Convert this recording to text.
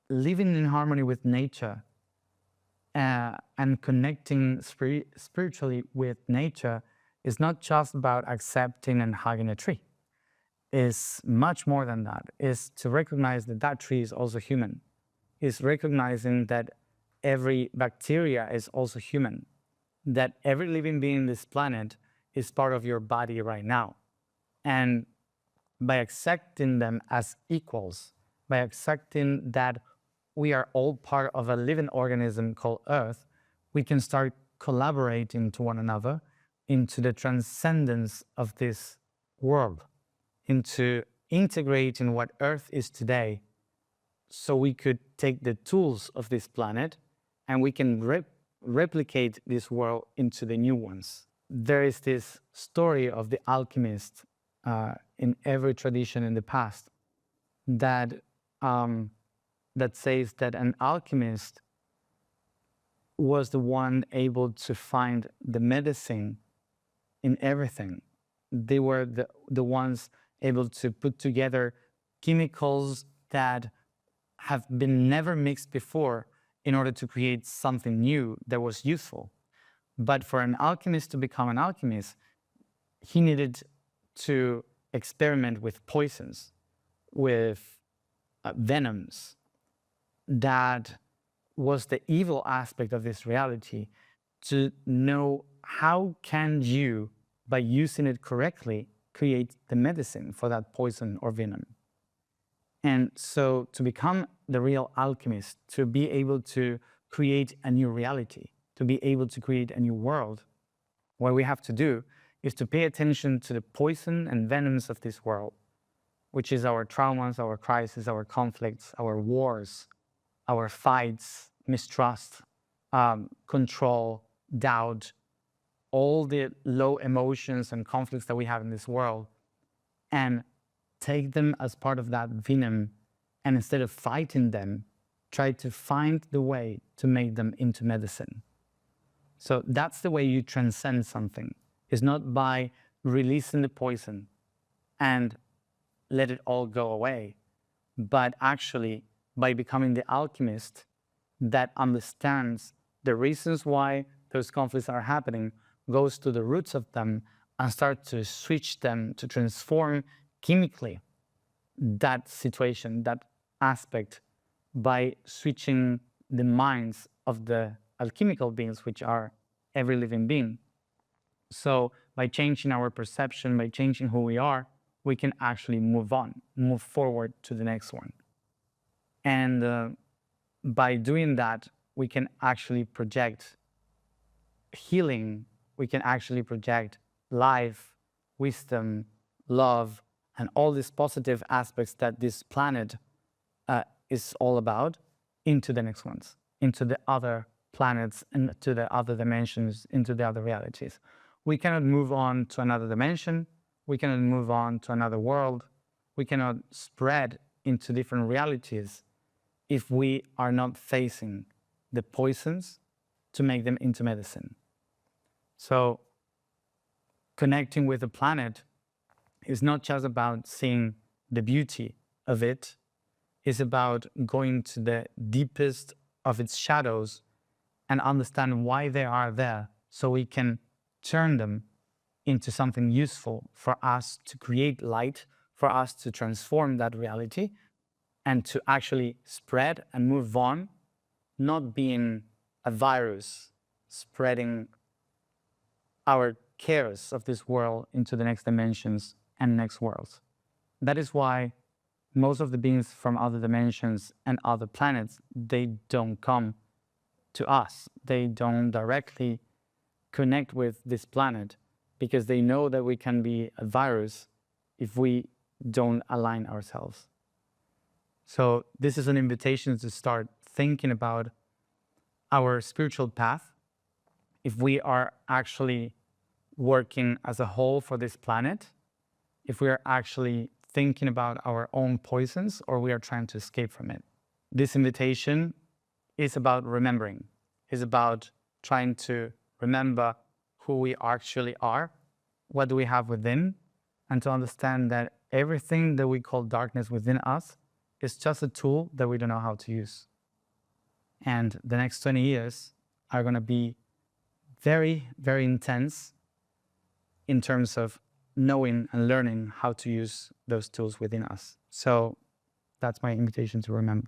living in harmony with nature and connecting spiritually with nature is not just about accepting and hugging a tree. It's much more than that. It's to recognize that that tree is also human. It's recognizing that every bacteria is also human, that every living being in this planet is part of your body right now. And by accepting them as equals, by accepting that we are all part of a living organism called Earth, we can start collaborating to one another into the transcendence of this world, into integrating what Earth is today, so we could take the tools of this planet and we can replicate this world into the new ones. There is this story of the alchemist in every tradition in the past that says that an alchemist was the one able to find the medicine in everything. They were the ones able to put together chemicals that have been never mixed before in order to create something new that was useful. But for an alchemist to become an alchemist, he needed to experiment with poisons, with venoms. That was the evil aspect of this reality, to know how can you, by using it correctly, create the medicine for that poison or venom. And so to become the real alchemist, to be able to create a new reality, to be able to create a new world, what we have to do is to pay attention to the poison and venoms of this world, which is our traumas, our crises, our conflicts, our wars, our fights, mistrust, control, doubt, all the low emotions and conflicts that we have in this world, and take them as part of that venom, and instead of fighting them, try to find the way to make them into medicine. So that's the way you transcend something. It's not by releasing the poison and let it all go away, but actually by becoming the alchemist that understands the reasons why those conflicts are happening, goes to the roots of them, and start to switch them, to transform chemically that situation, that aspect, by switching the minds of the alchemical beings, which are every living being. So by changing our perception, by changing who we are, we can actually move on, move forward to the next one. And by doing that, we can actually project healing, we can actually project life, wisdom, love, and all these positive aspects that this planet is all about into the next ones, into the other planets, and to the other dimensions, into the other realities. We cannot move on to another dimension. We cannot move on to another world. We cannot spread into different realities if we are not facing the poisons to make them into medicine. So connecting with the planet is not just about seeing the beauty of it. It's about going to the deepest of its shadows and understand why they are there, so we can turn them into something useful for us to create light, for us to transform that reality, and to actually spread and move on, not being a virus spreading our cares of this world into the next dimensions and next worlds. That is why most of the beings from other dimensions and other planets, they don't come to us. They don't directly connect with this planet, because they know that we can be a virus if we don't align ourselves. So this is an invitation to start thinking about our spiritual path, if we are actually working as a whole for this planet, if we are actually thinking about our own poisons, or we are trying to escape from it. This invitation is about remembering, is about trying to remember who we actually are, what do we have within, and to understand that everything that we call darkness within us is just a tool that we don't know how to use. And the next 20 years are going to be very, very intense in terms of knowing and learning how to use those tools within us. So that's my invitation to remember.